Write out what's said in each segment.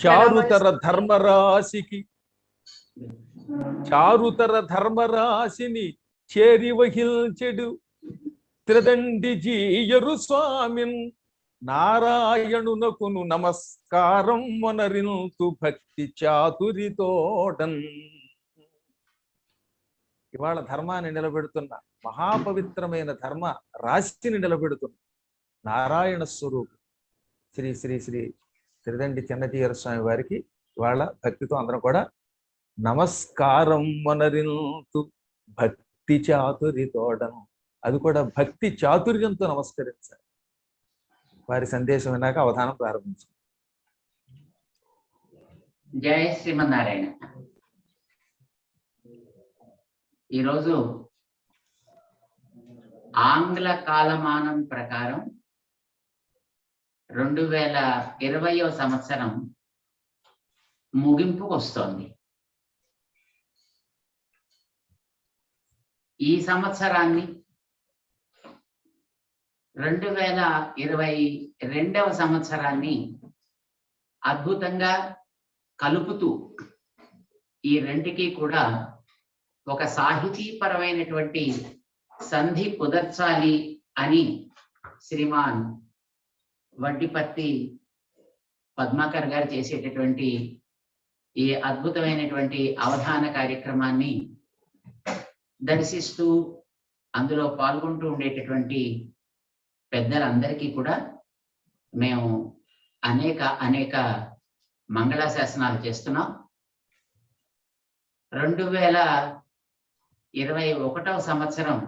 చారుతర ధర్మరాశికి చారుతర ధర్మరాశిని చేరి వహిల్చెడు త్రిదండి జీయరు స్వామిన్ నారాయణునకును నమస్కారం వనరింతు భక్తి చాతురితోడన్. ఇవాళ ధర్మాన్ని నిలబెడుతున్న మహాపవిత్రమైన ధర్మ రాశిని నిలబెడుతున్న నారాయణ స్వరూపు శ్రీ శ్రీ శ్రీ త్రిదండి చిన్నజీయర స్వామి వారికి ఇవాళ భక్తితో అందరం కూడా నమస్కారం వనరింతు భక్తి చాతురితోడను. అది కూడా భక్తి చాతుర్యంతో నమస్కరించాలి. వారి సందేశం విన్నాక అవధానం ప్రారంభించాం. జయ శ్రీమన్నారాయణ. ఈరోజు ఆంగ్ల కాలమానం ప్రకారం 2020వ సంవత్సరం ముగింపుకు వస్తోంది. ఈ సంవత్సరాన్ని 2022వ సంవత్సరాన్ని అద్భుతంగా కలుపుతూ ఈ రెంటికి కూడా ఒక సాహితీపరమైనటువంటి సంధి కుదర్చాలి అని శ్రీమాన్ వడ్డిపత్తి పద్మాకర్ గారు చేసేటటువంటి ఈ అద్భుతమైనటువంటి అవధాన కార్యక్రమాన్ని దర్శిస్తూ అందులో పాల్గొంటూ ఉండేటటువంటి పెద్దలందరికీ కూడా మేము అనేక మంగళాశాసనాలు చేస్తున్నాం. 2021వ సంవత్సరం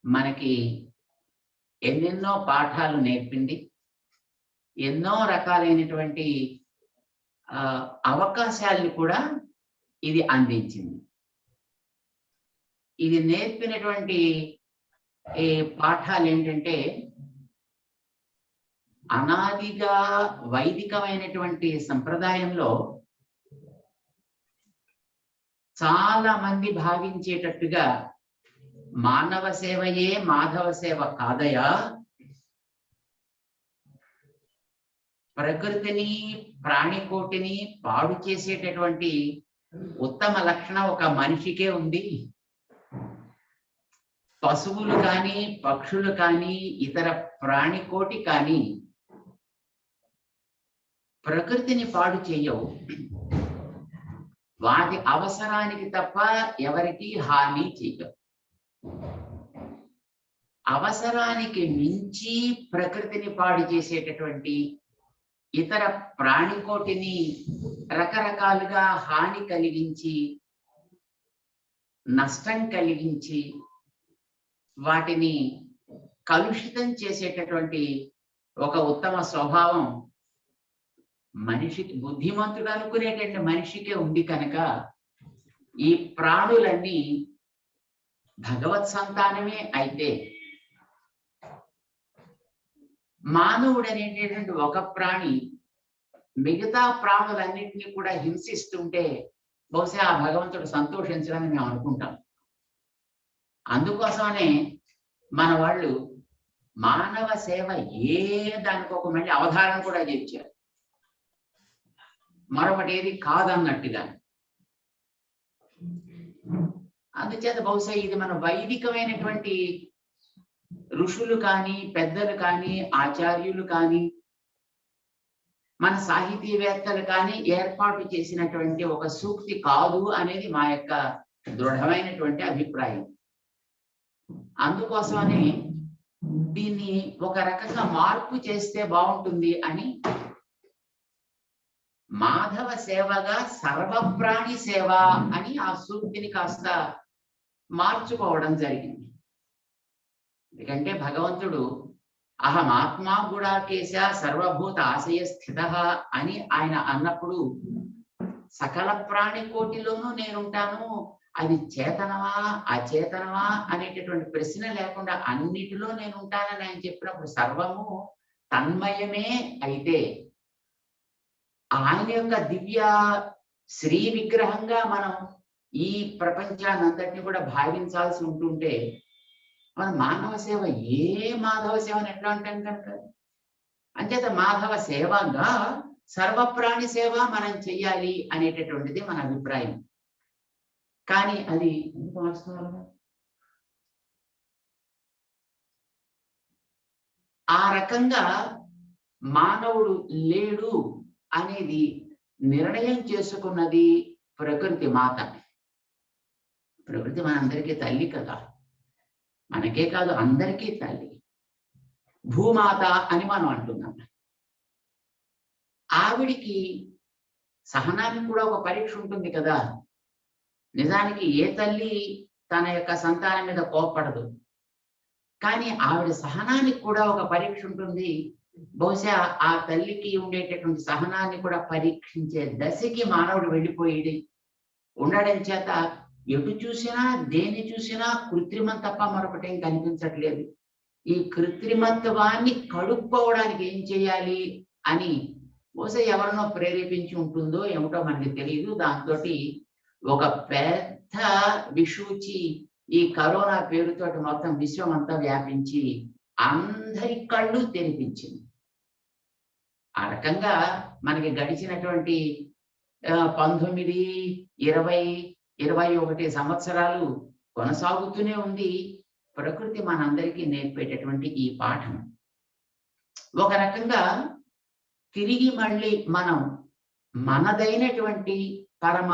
మనకి ఎన్నెన్నో పాఠాలు నేర్పింది, ఎన్నో రకాలైనటువంటి అవకాశాలను కూడా ఇది అందించింది. ఇది నేర్పినటువంటి ఈ పాఠాలు ఏంటంటే, అనాదిగా వైదికమైనటువంటి సంప్రదాయంలో చాలా మంది భావించేటట్టుగా మానవ సేవయే మాధవ సేవ కాదయా, ప్రకృతిని ప్రాణికోటిని పాడు చేసేటటువంటి ఉత్తమ లక్షణం ఒక మనిషికే ఉంది. పశువులు కానీ పక్షులు కానీ ఇతర ప్రాణికోటి కానీ ప్రకృతిని పాడు చేయవు. వాటి అవసరానికి తప్ప ఎవరికి హాని చేయవు. అవసరానికి మించి ప్రకృతిని పాడు చేసేటటువంటి ఇతర ప్రాణికోటిని రకరకాలుగా హాని కలిగించి నష్టం కలిగించి వాటిని కలుషితం చేసేటటువంటి ఒక ఉత్తమ స్వభావం మనిషికి, బుద్ధిమంతుడు అనుకునేటువంటి మనిషికే ఉంది కనుక ఈ ప్రాణులన్నీ భగవత్ సంతానమే. అయితే మానవుడు అనేటటువంటి ఒక ప్రాణి మిగతా ప్రాణులన్నింటినీ కూడా హింసిస్తుంటే బహుశా ఆ భగవంతుడు సంతోషించడానికి మేము అనుకుంటాం. అందుకోసమనే మన వాళ్ళు మానవ సేవ ఏ దానికి ఒక మళ్ళీ అవధారణ కూడా చేర్చారు, మరొకటి ఏది కాదన్నట్టుగా. అందుచేత బహుశా ఇది మన వైదికమైనటువంటి ఋషులు కానీ పెద్దలు కానీ ఆచార్యులు కానీ మన సాహితీవేత్తలు కానీ ఏర్పాటు చేసినటువంటి ఒక సూక్తి కాదు అనేది మా యొక్క దృఢమైనటువంటి అభిప్రాయం. అందుకోసమని దీన్ని ఒక రకంగా మార్పు చేస్తే బాగుంటుంది అని మాధవ సేవగా సర్వప్రాణి సేవ అని ఆ సూక్తిని కాస్త మార్చుకోవడం జరిగింది. ఎందుకంటే భగవంతుడు అహమాత్మా గుడాకేశ సర్వభూత ఆశయ స్థిత అని ఆయన అన్నప్పుడు సకల ప్రాణి కోటిలోనూ నేనుంటాను, అది చేతనమా అచేతనమా అనేటటువంటి ప్రశ్న లేకుండా అన్నిటిలో నేను ఉంటానని ఆయన చెప్పినప్పుడు సర్వము తన్మయమే. అయితే ఆయన యొక్క దివ్య శ్రీ విగ్రహంగా మనం ఈ ప్రపంచాన్ని అంతటిని కూడా భావించాల్సి ఉంటుంటే మన మానవ సేవ ఏ మాధవ సేవ అని ఎట్లా అంటాం కనుక, అంచేత మాధవ సేవగా సర్వప్రాణి సేవ మనం చెయ్యాలి అనేటటువంటిది మన అభిప్రాయం. కానీ అది ఎందుకు మార్చుకోవాలి? ఆ రకంగా మానవుడు లేడు అనేది నిర్ణయం చేసుకున్నది ప్రకృతి మాత. ప్రకృతి మనందరికీ తల్లి కదా, మనకే కాదు అందరికీ తల్లి. భూమాత అని మనం అంటున్నాం. ఆవిడికి సహనానికి కూడా ఒక పరీక్ష ఉంటుంది కదా. నిజానికి ఏ తల్లి తన యొక్క సంతానం మీద కోపపడదు, కానీ ఆవిడ సహనానికి కూడా ఒక పరీక్ష ఉంటుంది. బహుశా ఆ తల్లికి ఉండేటటువంటి సహనాన్ని కూడా పరీక్షించే దశకి మానవుడు వెళ్ళిపోయి ఉండడం చేత ఎటు చూసినా దేని చూసినా కృత్రిమం తప్ప మరొకటేం కనిపించట్లేదు. ఈ కృత్రిమత్వాన్ని కడుక్కోవడానికి ఏం చేయాలి అని బహుశా ఎవరినో ప్రేరేపించి ఉంటుందో ఏమిటో మనకి తెలియదు. దాంతో ఒక పెద్ద విషూచి ఈ కరోనా పేరుతోటి మొత్తం విశ్వం అంతా వ్యాపించి అందరి కళ్ళు తెరిపించింది. ఆ రకంగా మనకి గడిచినటువంటి 19, 20, 21 సంవత్సరాలు కొనసాగుతూనే ఉంది ప్రకృతి మనందరికీ నేర్పేటటువంటి ఈ పాఠం. ఒక రకంగా తిరిగి మళ్ళీ మనం మనదైనటువంటి పరమ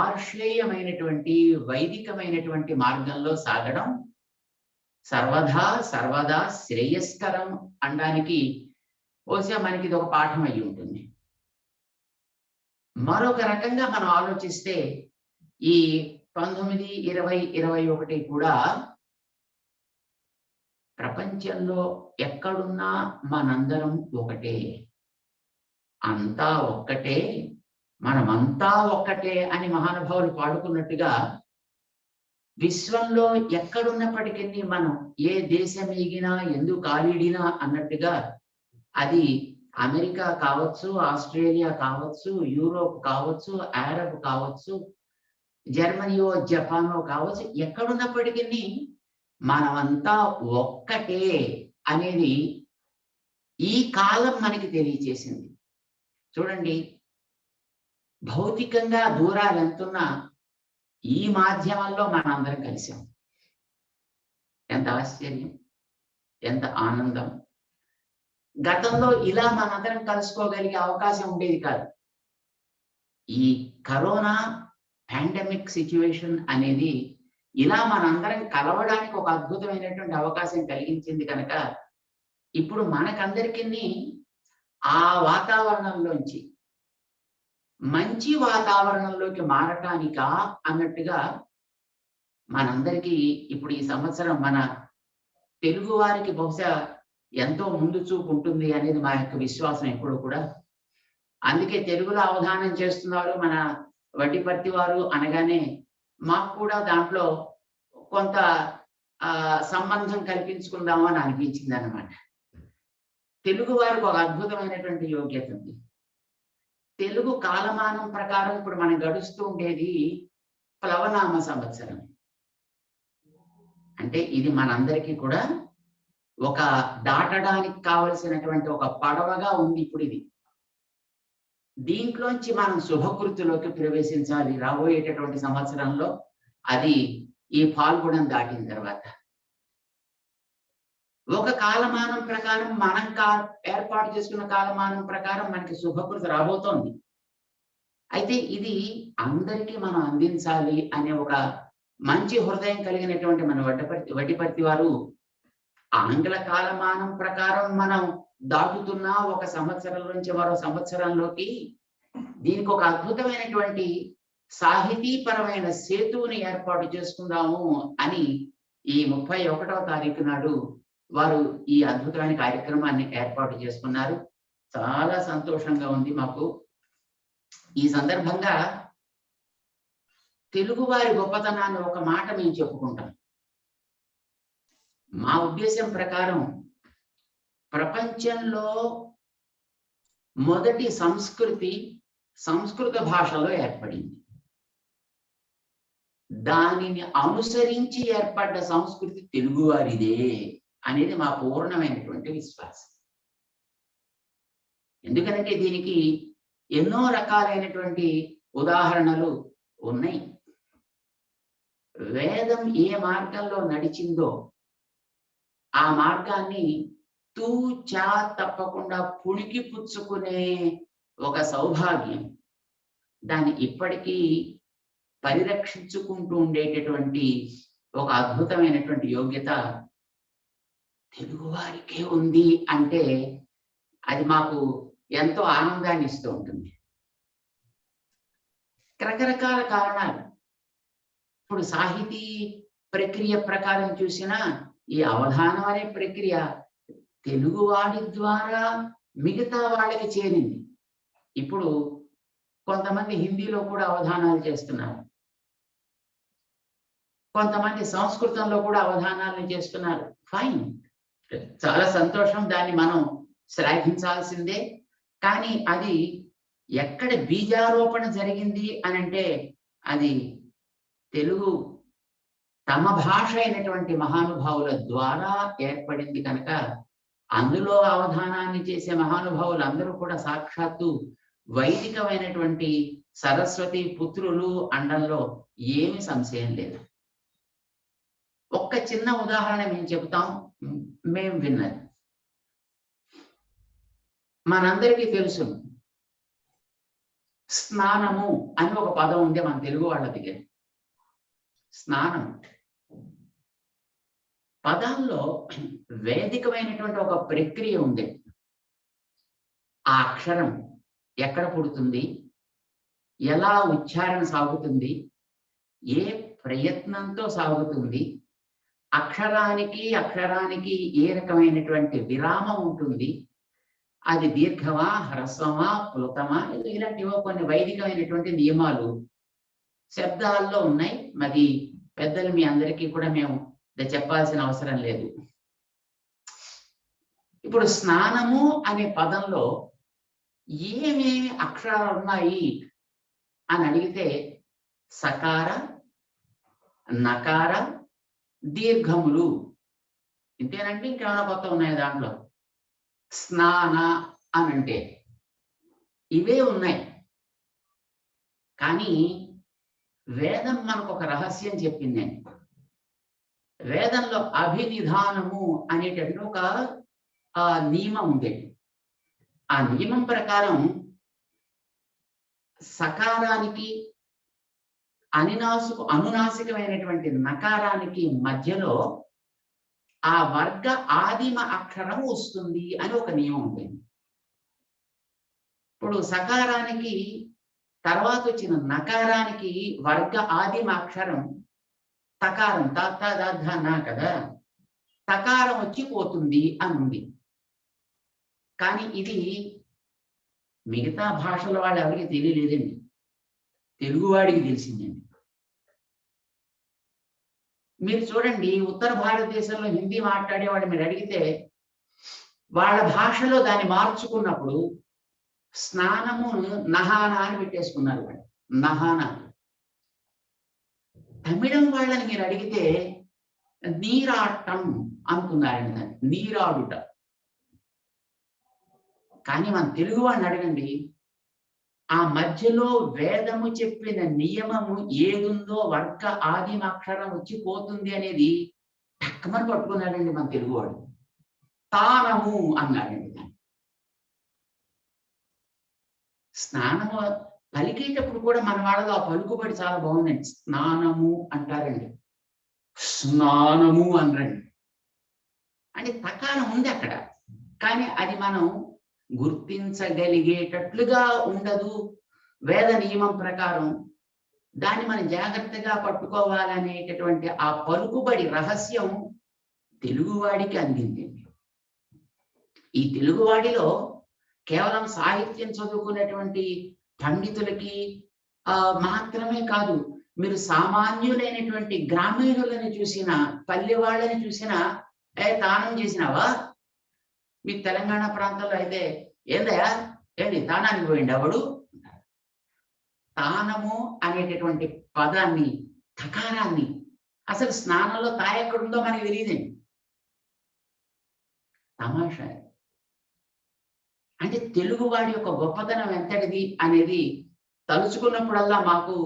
ఆశ్రయమైనటువంటి వైదికమైనటువంటి మార్గంలో సాగడం సర్వదా శ్రేయస్కరం అనడానికి బహుశా మనకి ఇది ఒక పాఠం అయి ఉంటుంది. మరొక రకంగా మనం ఆలోచిస్తే ఈ 19, 20, 21 కూడా ప్రపంచంలో ఎక్కడున్నా మనందరం ఒకటే, అంతా ఒక్కటే, మనమంతా ఒక్కటే అని మహానుభావులు పాడుకున్నట్టుగా విశ్వంలో ఎక్కడున్నప్పటికీ మనం ఏ దేశం ఎగినా ఎందుకు కాలిడినా అన్నట్టుగా అది అమెరికా కావచ్చు, ఆస్ట్రేలియా కావచ్చు, యూరోప్ కావచ్చు, అరబ్ కావచ్చు, జర్మనీయో జపానో కావచ్చు, ఎక్కడున్నప్పటికీ మనమంతా ఒక్కటే అనేది ఈ కాలం మనకి తెలియచేసింది. చూడండి, భౌతికంగా దూరాలు ఎంతున్నా ఈ మాధ్యమంలో మనందరం కలిసాం. ఎంత ఆశ్చర్యం, ఎంత ఆనందం. గతంలో ఇలా మనందరం కలుసుకోగలిగే అవకాశం ఉండేది కాదు. ఈ కరోనా పాండమిక్ సిచ్యువేషన్ అనేది ఇలా మనందరం కలవడానికి ఒక అద్భుతమైనటువంటి అవకాశం కలిగించింది కనుక ఇప్పుడు మనకందరికీ ఆ వాతావరణంలోంచి మంచి వాతావరణంలోకి మారటానికా అన్నట్టుగా మనందరికీ ఇప్పుడు ఈ సంవత్సరం మన తెలుగు వారికి బహుశా ఎంతో ముందు చూపు ఉంటుంది అనేది మా యొక్క విశ్వాసం ఎప్పుడు కూడా. అందుకే తెలుగులో అవధానం చేస్తున్నారు మన వడ్డిపర్తి వారు అనగానే మాకు కూడా దాంట్లో కొంత సంబంధం కల్పించుకుందాము అని అనిపించింది అన్నమాట. తెలుగు వారికి ఒక అద్భుతమైనటువంటి యోగ్యత ఉంది. తెలుగు కాలమానం ప్రకారం ఇప్పుడు మనం గడుస్తూ ఉండేది ప్లవనామ సంవత్సరం. అంటే ఇది మనందరికీ కూడా ఒక దాటడానికి కావలసినటువంటి ఒక పడవగా ఉంది ఇప్పుడు ఇది. దీంట్లోంచి మనం శుభకృతిలోకి ప్రవేశించాలి రాబోయేటటువంటి సంవత్సరంలో. అది ఈ ఫాల్గుణం దాటిన తర్వాత ఒక కాలమానం ప్రకారం మనం ఏర్పాటు చేసుకున్న కాలమానం ప్రకారం మనకి శుభకృతి రాబోతోంది. అయితే ఇది అందరికీ మనం అందించాలి అనే ఒక మంచి హృదయం కలిగినటువంటి మన వడ్డిపర్తి వారు ఆంగ్ల కాలమానం ప్రకారం మనం దాటుతున్న ఒక సంవత్సరం నుంచి మరో సంవత్సరంలోకి దీనికి ఒక అద్భుతమైనటువంటి సాహితీపరమైన సేతువుని ఏర్పాటు చేసుకుందాము అని ఈ 31వ తారీఖు నాడు వారు ఈ అద్భుతమైన కార్యక్రమాన్ని ఏర్పాటు చేసుకున్నారు. చాలా సంతోషంగా ఉంది మాకు. ఈ సందర్భంగా తెలుగువారి గొప్పతనాన్ని ఒక మాట మేము చెప్పుకుంటాం. మా ఉద్దేశం ప్రకారం ప్రపంచంలో మొదటి సంస్కృతి సంస్కృత భాషలో ఏర్పడింది. దానిని అనుసరించి ఏర్పడ్డ సంస్కృతి తెలుగువారిదే అనేది మా పూర్ణమైనటువంటి విశ్వాసం. ఎందుకంటే దీనికి ఎన్నో రకాలైనటువంటి ఉదాహరణలు ఉన్నాయి. వేదం ఏ మార్గంలో నడిచిందో ఆ మార్గాన్ని తూచా తప్పకుండా పుణికి పుచ్చుకునే ఒక సౌభాగ్యం, దాన్ని ఇప్పటికీ పరిరక్షించుకుంటూ ఉండేటటువంటి ఒక అద్భుతమైనటువంటి యోగ్యత తెలుగు వారికే ఉంది అంటే అది మాకు ఎంతో ఆనందాన్ని ఇస్తూ ఉంటుంది. రకరకాల కారణాలు. ఇప్పుడు సాహితీ ప్రక్రియ ప్రకారం చూసినా ఈ అవధానం అనే ప్రక్రియ తెలుగువాడి ద్వారా మిగతా వాళ్ళకి చేరింది. ఇప్పుడు కొంతమంది హిందీలో కూడా అవధానాలు చేస్తున్నారు, కొంతమంది సంస్కృతంలో కూడా అవధానాలను చేస్తున్నారు. ఫైన్, చాలా సంతోషం, దాన్ని మనం శ్లాఘించాల్సిందే. కానీ అది ఎక్కడ బీజారోపణ జరిగింది అని అంటే అది తెలుగు తమ భాష అయినటువంటి మహానుభావుల ద్వారా ఏర్పడింది కనుక అందులో అవధానాన్ని చేసే మహానుభావులు అందరూ కూడా సాక్షాత్తు వైదికమైనటువంటి సరస్వతి పుత్రులు అండంలో ఏమి సంశయం లేదు. ఒక్క చిన్న ఉదాహరణ మేము చెబుతాం, మేము విన్నది. మనందరికీ తెలుసు స్నానము అని ఒక పదం ఉండే మన తెలుగు వాళ్ళ దగ్గర. స్నానం పదాల్లో వేదికమైనటువంటి ఒక ప్రక్రియ ఉంది. ఆ అక్షరం ఎక్కడ పుడుతుంది, ఎలా ఉచ్చారణ సాగుతుంది, ఏ ప్రయత్నంతో సాగుతుంది, అక్షరానికి ఏ రకమైనటువంటి విరామం ఉంటుంది, అది దీర్ఘమా హ్రస్వమా ప్లుతమా, ఇలాంటివో కొన్ని వైదికమైనటువంటి నియమాలు శబ్దాల్లో ఉన్నాయి. మరి పెద్దలు మీ అందరికీ కూడా మేము చెప్పాల్సిన అవసరం లేదు. ఇప్పుడు స్నానము అనే పదంలో ఏమేమి అక్షరాలు ఉన్నాయి అని అడిగితే సకార, నకార, దీర్ఘములు, ఇంతేనండి. ఇంకేమైనా కొత్త ఉన్నాయి దాంట్లో? స్నాన అని అంటే ఇవే ఉన్నాయి. కానీ వేదం మనకు ఒక రహస్యం చెప్పింది. వేదంలో అభినిధానము అనేటటువంటి ఒక నియమం ఉంది. ఆ నియమం ప్రకారం సకారానికి అనునాసికమైనటువంటి నకారానికి మధ్యలో ఆ వర్గ ఆదిమ అక్షరం వస్తుంది అని ఒక నియమం ఉంటుంది. ఇప్పుడు సకారానికి తర్వాత వచ్చిన నకారానికి వర్గ ఆదిమ అక్షరం తకారం, తా కదా, తకారం వచ్చి పోతుంది అని ఉంది. కానీ ఇది మిగతా భాషల వాళ్ళు ఎవరికి తెలియలేదండి, తెలుగువాడికి తెలిసిందండి. మీరు చూడండి, ఉత్తర భారతదేశంలో హిందీ మాట్లాడేవాడు మీరు అడిగితే వాళ్ళ భాషలో దాన్ని మార్చుకున్నప్పుడు స్నానము నహానా అని పెట్టేసుకున్నారు వాళ్ళు, నహానా. తమిళం వాళ్ళని మీరు అడిగితే నీరాటం అనుకున్నారండి, దాన్ని నీరాడుట. కానీ మన తెలుగు వాడిని అడగండి, ఆ మధ్యలో వేదము చెప్పిన నియమము ఏదుందో వర్గ ఆదిమ అక్షరం వచ్చి పోతుంది అనేది టక్కమని పట్టుకున్నాడండి మన తెలుగువాడు. తానము అన్నాడండి దాన్ని. స్నానము పలికేటప్పుడు కూడా మన వాళ్ళలో ఆ పలుకుబడి చాలా బాగుందండి. స్నానము అంటారండి, స్నానము అనరండి. అంటే తకారం ఉంది అక్కడ, కానీ అది మనం గుర్తించగలిగేటట్లుగా ఉండదు. వేద నియమం ప్రకారం దాన్ని మనం జాగ్రత్తగా పట్టుకోవాలనేటటువంటి ఆ పలుకుబడి రహస్యం తెలుగువాడికి అందింది. ఈ తెలుగువాడిలో కేవలం సాహిత్యం చదువుకునేటువంటి పండితులకి మాత్రమే కాదు, మీరు సామాన్యులైనటువంటి గ్రామీణులని చూసినా, పల్లె వాళ్ళని చూసినా, తానం చేసినావా? మీ తెలంగాణ ప్రాంతంలో అయితే ఏందయ్యా, ఏంటి తానానికి పోయింది ఎవడు? తానము అనేటటువంటి పదాన్ని, తకారాన్ని, అసలు స్నానంలో తా ఎక్కడుందో మనకి తెలియదండి. తమాషా. అంటే తెలుగువాడి యొక్క గొప్పతనం ఎంతటిది అనేది తలుచుకున్నప్పుడల్లా మాకు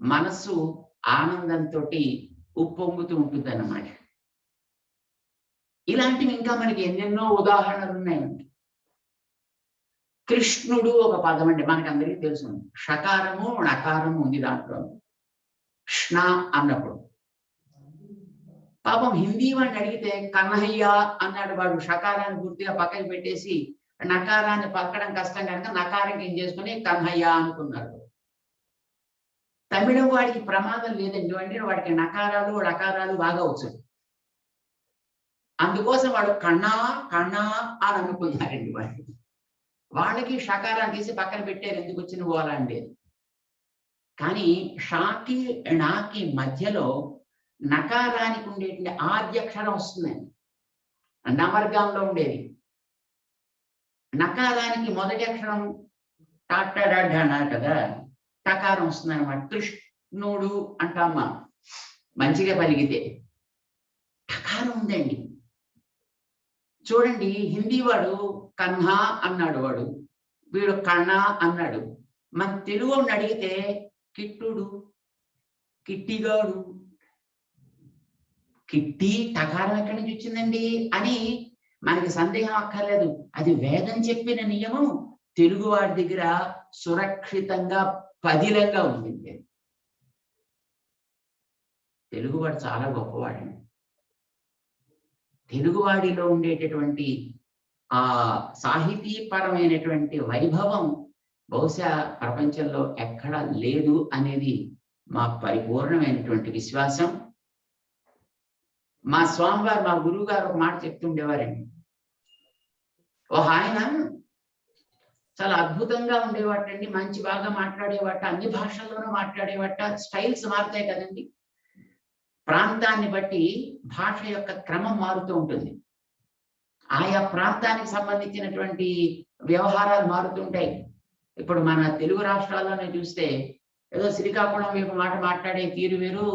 మనస్సు ఆనందంతో ఉప్పొంగుతూ ఉంటుంది అన్నమాట. ఇలాంటివి ఇంకా మనకి ఎన్నెన్నో ఉదాహరణలు ఉన్నాయండి. కృష్ణుడు ఒక పదం అండి, మనకందరికీ తెలుసు. షకారము నకారము ఉంది దాంట్లో. కృష్ణ అన్నప్పుడు పాపం హిందీ వాడిని అడిగితే కన్నయ్య అన్నాడు. వాడు షకారాన్ని పూర్తిగా పక్కకి పెట్టేసి నకారాన్ని పలకడం కష్టం కనుక నకారం ఏం చేసుకుని కన్నయ్య అనుకున్నాడు. తమిళం వాడికి ప్రమాదం లేదండి, అంటే వాడికి నకారాలు లకారాలు బాగా వచ్చు. అందుకోసం వాడు కన్నా కన్నా అని అనుకున్నారండి. వాళ్ళకి షకారాన్ని తీసి పక్కన పెట్టారు, ఎందుకు వచ్చిన పోవాలండి. కానీ షాకి నాకి మధ్యలో నకారానికి ఉండేటువంటి ఆద్యక్షరం వస్తుందండి. నవర్గంలో ఉండేది నకారానికి మొదటి అక్షరం టాటాడా అన్నారు కదా, టకారం వస్తుంది అనమాట. కృష్ణుడు అంటామా మంచిగా పలిగితే టకారం ఉందండి. చూడండి, హిందీ వాడు కన్హా అన్నాడు, వాడు వీడు కన్నా అన్నాడు. మన తెలుగు అడిగితే కిట్టుడు, కిట్టిగాడు. కిట్టి టకారం ఎక్కడి నుంచి వచ్చిందండి అని మనకి సందేహం అక్కర్లేదు. అది వేదం చెప్పిన నియమం తెలుగు వాడి దగ్గర సురక్షితంగా పదిలంగా ఉంది. తెలుగువాడు చాలా గొప్పవాడండి. తెలుగువాడిలో ఉండేటటువంటి ఆ సాహితీపరమైనటువంటి వైభవం బహుశా ప్రపంచంలో ఎక్కడా లేదు అనేది మా పరిపూర్ణమైనటువంటి విశ్వాసం. మా స్వామివారు, మా గురువు గారు ఒక మాట చెప్తుండేవారండి. ఆయన చాలా అద్భుతంగా ఉండేవాటండి, మంచి బాగా మాట్లాడేవాట, అన్ని భాషల్లోనూ మాట్లాడేవాట. స్టైల్స్ మారుతాయి కదండి, ప్రాంతాన్ని బట్టి భాష యొక్క క్రమం మారుతూ ఉంటుంది. ఆయా ప్రాంతానికి సంబంధించినటువంటి వ్యవహారాలు మారుతుంటాయి. ఇప్పుడు మన తెలుగు రాష్ట్రాల్లోనే చూస్తే ఏదో శ్రీకాకుళం వైపు మాట మాట్లాడే తీరు వేరు,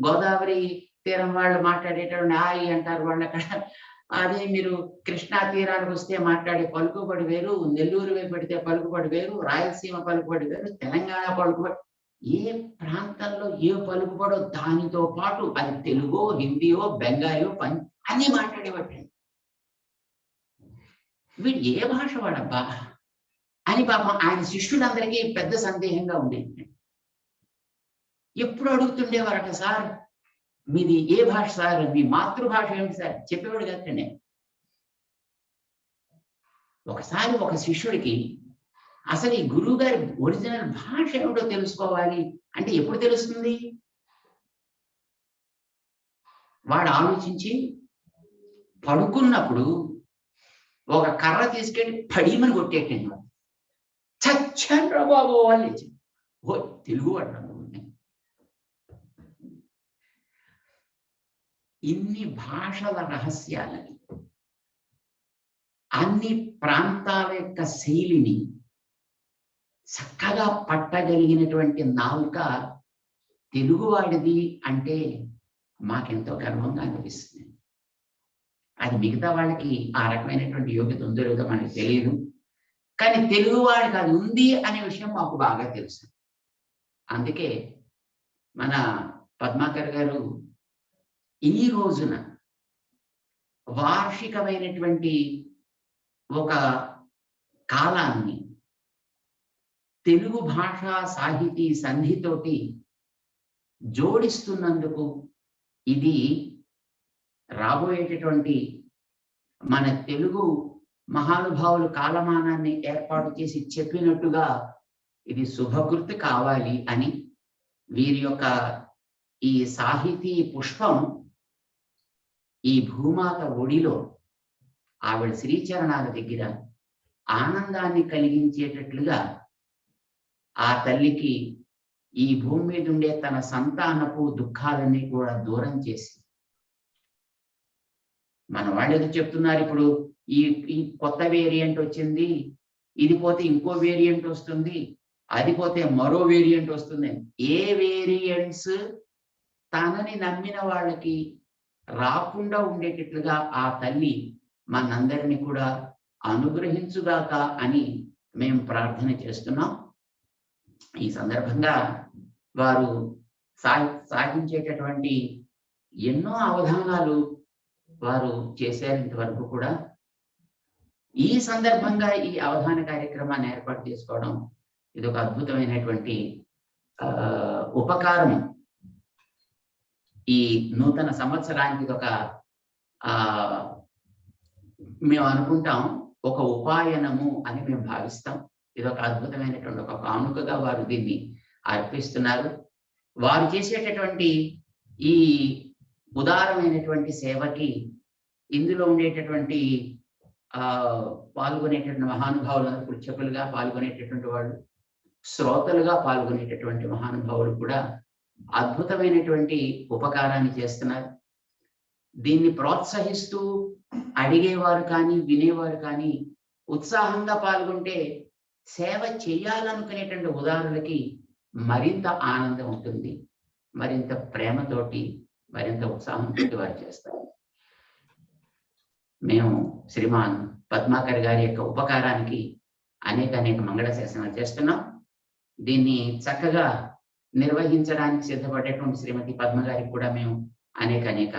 గోదావరి తీరం వాళ్ళు మాట్లాడేటటువంటి ఆయి అంటారు వాళ్ళు అక్కడ. అదే మీరు కృష్ణా తీరానికి వస్తే మాట్లాడే పలుకుబడి వేరు, నెల్లూరు వైపు పెడితే పలుకుబడి వేరు, రాయలసీమ పలుకుబడి వేరు, తెలంగాణ పలుకుబడి. ఏ ప్రాంతంలో ఏ పలుకుబడో దానితో పాటు అది తెలుగో హిందీయో బెంగాలీయో అన్ని మాట్లాడేవాటండి. వీడు ఏ భాష వాడబ్బా అని పాపం ఆయన శిష్యులందరికీ పెద్ద సందేహంగా ఉండేది. ఎప్పుడు అడుగుతుండేవారట, సార్ మీది ఏ భాష సార్, మీ మాతృభాష ఏమిటి సార్? చెప్పేవాడు కదండి. ఒకసారి ఒక శిష్యుడికి అసలు ఈ గురువు గారి ఒరిజినల్ భాష ఏమిటో తెలుసుకోవాలి అంటే ఎప్పుడు తెలుస్తుంది? వాడు ఆలోచించి పడుకున్నప్పుడు ఒక కర్ర తీసుకెళ్ళి పడిమని కొట్టేటండి. చచ్చాను రా బాబు వాళ్ళు. ఓ తెలుగు వాడు. ఇన్ని భాషల రహస్యాలని, అన్ని ప్రాంతాల యొక్క శైలిని చక్కగా పట్టగలిగినటువంటి నాలుక తెలుగువాడిది అంటే మాకెంతో గర్వంగా అనిపిస్తుంది. అది మిగతా వాళ్ళకి ఆ రకమైనటువంటి యోగ్యత ఉందో లేదో మనకి తెలియదు, కానీ తెలుగువాడికి అది ఉంది అనే విషయం మాకు బాగా తెలుసు. అందుకే మన పద్మాకర్ గారు ఈ రోజున వార్షికమైనటువంటి ఒక కాలాన్ని తెలుగు భాషా సాహితీ సంధితోటి జోడిస్తున్నందుకు, ఇది రాబోయేటటువంటి మన తెలుగు మహానుభావులు కాలమానాన్ని ఏర్పాటు చేసి చెప్పినట్టుగా ఇది శుభకృతి కావాలి అని, వీరి యొక్క ఈ సాహితీ పుష్పం ఈ భూమాత ఒడిలో ఆవిడ శ్రీచరణాల దగ్గర ఆనందాన్ని కలిగించేటట్లుగా ఆ తల్లికి ఈ భూమి మీద ఉండే తన సంతానపు దుఃఖాలన్నీ కూడా దూరం చేసి, మన వాళ్ళు ఏదో చెప్తున్నారు ఇప్పుడు ఈ కొత్త వేరియంట్ వచ్చింది, ఇది పోతే ఇంకో వేరియంట్ వస్తుంది, అది పోతే మరో వేరియంట్ వస్తుంది. ఏ వేరియంట్స్ తనని నమ్మిన వాళ్ళకి రాకుండా ఉండేటట్లుగా ఆ తల్లి మనందరినీ కూడా అనుగ్రహించుగాక అని మేము ప్రార్థన చేస్తున్నాం. ఈ సందర్భంగా వారు సాగించేటటువంటి ఎన్నో అవధానాలు వారు చేశారు ఇంతవరకు కూడా. ఈ సందర్భంగా ఈ అవధాన కార్యక్రమాన్ని ఏర్పాటు చేసుకోవడం ఇది ఒక అద్భుతమైనటువంటి ఉపకారం. ఈ నూతన సంవత్సరానికి ఇది ఒక మేము అనుకుంటాం ఒక ఉపాయనము అని మేము భావిస్తాం. ఇది ఒక అద్భుతమైనటువంటి ఒక కానుకగా వారు దీన్ని అర్పిస్తున్నారు. వారు చేసేటటువంటి ఈ ఉదారమైనటువంటి సేవకి ఇందులో ఉండేటటువంటి పాల్గొనేటటువంటి మహానుభావులు, పృచ్ఛకులుగా పాల్గొనేటటువంటి వాళ్ళు, శ్రోతలుగా పాల్గొనేటటువంటి మహానుభావులు కూడా అద్భుతమైనటువంటి ఉపకారాన్ని చేస్తున్నారు. దీన్ని ప్రోత్సహిస్తూ అడిగేవారు కానీ వినేవారు కానీ ఉత్సాహంగా పాల్గొంటే సేవ చేయాలనుకునేటువంటి ఉదారులకి మరింత ఆనందం ఉంటుంది, మరింత ప్రేమతోటి, మరింత ఉత్సాహంతో వారు చేస్తారు. మేము శ్రీమాన్ పద్మాకర్ గారి యొక్క ఉపకారానికి అనేక మంగళ శాసనాలు చేస్తున్నాం. దీన్ని చక్కగా నిర్వహించడానికి సిద్ధపడేటువంటి శ్రీమతి పద్మ గారికి కూడా మేము అనేక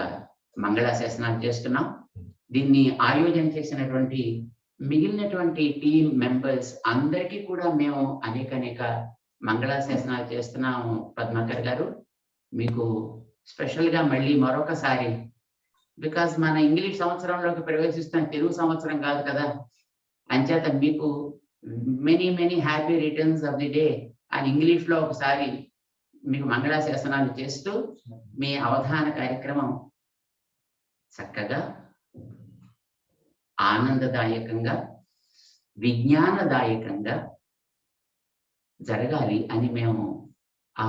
మంగళ శాసనాలు చేస్తున్నాం. దీన్ని ఆయోజన చేసినటువంటి మిగిలినటువంటి టీం మెంబర్స్ అందరికీ కూడా మేము అనేక మంగళాశాసనాలు చేస్తున్నాము. పద్మాకర్ గారు, మీకు స్పెషల్ గా మళ్ళీ మరొకసారి, బికాస్ మన ఇంగ్లీష్ సంవత్సరంలోకి ప్రవేశిస్తున్న తెలుగు సంవత్సరం కాదు కదా, అంచేత మీకు many happy returns of the day అని ఇంగ్లీష్ లో ఒకసారి మీకు మంగళాశాసనాలు చేస్తూ మీ అవధాన కార్యక్రమం చక్కగా ఆనందదాయకంగా విజ్ఞానదాయకంగా జరగాలి అని మేము ఆ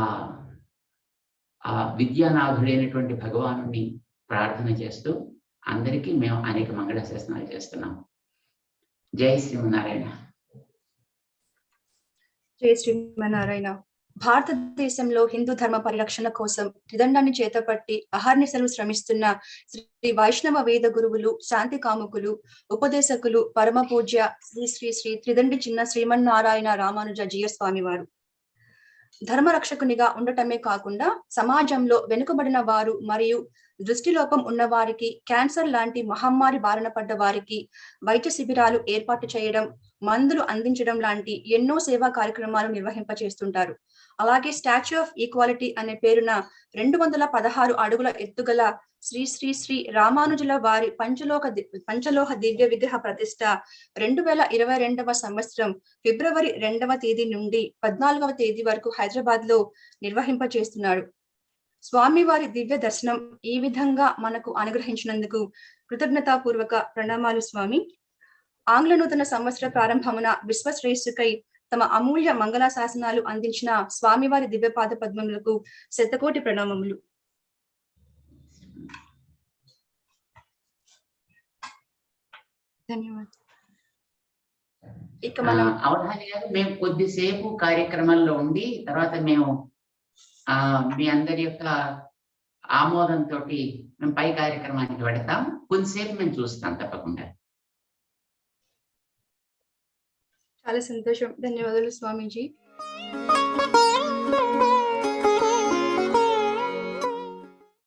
విద్యానాథుడైనటువంటి భగవానుని ప్రార్థన చేస్తూ అందరికీ మేము అనేక మంగళాశాసనాలు చేస్తున్నాం. జై శ్రీమన్నారాయణ. జై శ్రీమన్నారాయణ. భారతదేశంలో హిందూ ధర్మ పరిరక్షణ కోసం త్రిదండాన్ని చేతపట్టి అహర్నిశలు శ్రమిస్తున్న శ్రీ వైష్ణవ వేద గురువులు, శాంతి కాముకులు, ఉపదేశకులు, పరమ పూజ్య శ్రీ శ్రీ శ్రీ త్రిదండి చిన్న శ్రీమన్నారాయణ రామానుజ జీయ స్వామి వారు ధర్మరక్షకునిగా ఉండటమే కాకుండా సమాజంలో వెనుకబడిన వారు మరియు దృష్టిలోపం ఉన్న వారికి, క్యాన్సర్ లాంటి మహమ్మారి బారిన పడ్డ వారికి వైద్య శిబిరాలు ఏర్పాటు చేయడం, మందులు అందించడం లాంటి ఎన్నో సేవా కార్యక్రమాలు నిర్వహింపచేస్తుంటారు. అలాగే స్టాచ్యూ ఆఫ్ ఈక్వాలిటీ అనే పేరున 216 అడుగుల ఎత్తుగల శ్రీ శ్రీ శ్రీ రామానుజుల వారి పంచలోహ దివ్య విగ్రహ ప్రతిష్ట 2022వ సంవత్సరం ఫిబ్రవరి 2వ తేదీ నుండి 14వ తేదీ వరకు హైదరాబాద్ లో నిర్వహింపచేస్తున్నాడు. స్వామివారి దివ్య దర్శనం ఈ విధంగా మనకు అనుగ్రహించినందుకు కృతజ్ఞతాపూర్వక ప్రణామాలు స్వామి. ఆంగ్ల నూతన సంవత్సర ప్రారంభమున విశ్వశ్రేష్ఠకై తమ అమూల్య మంగళ శాసనాలు అందించిన స్వామివారి దివ్యపాద పద్మములకు శతకోటి ప్రణామములు. ధన్యవాదాలు. ఇక మనం అవధాని గారు, మేము కొద్దిసేపు కార్యక్రమంలో ఉండి తర్వాత మేము మీ అందరి యొక్క ఆమోదంతో మేము పై కార్యక్రమానికి పెడతాం. కొద్దిసేపు మేము చూస్తాం తప్పకుండా. చాలా సంతోషం. ధన్యవాదాలు స్వామీజీ.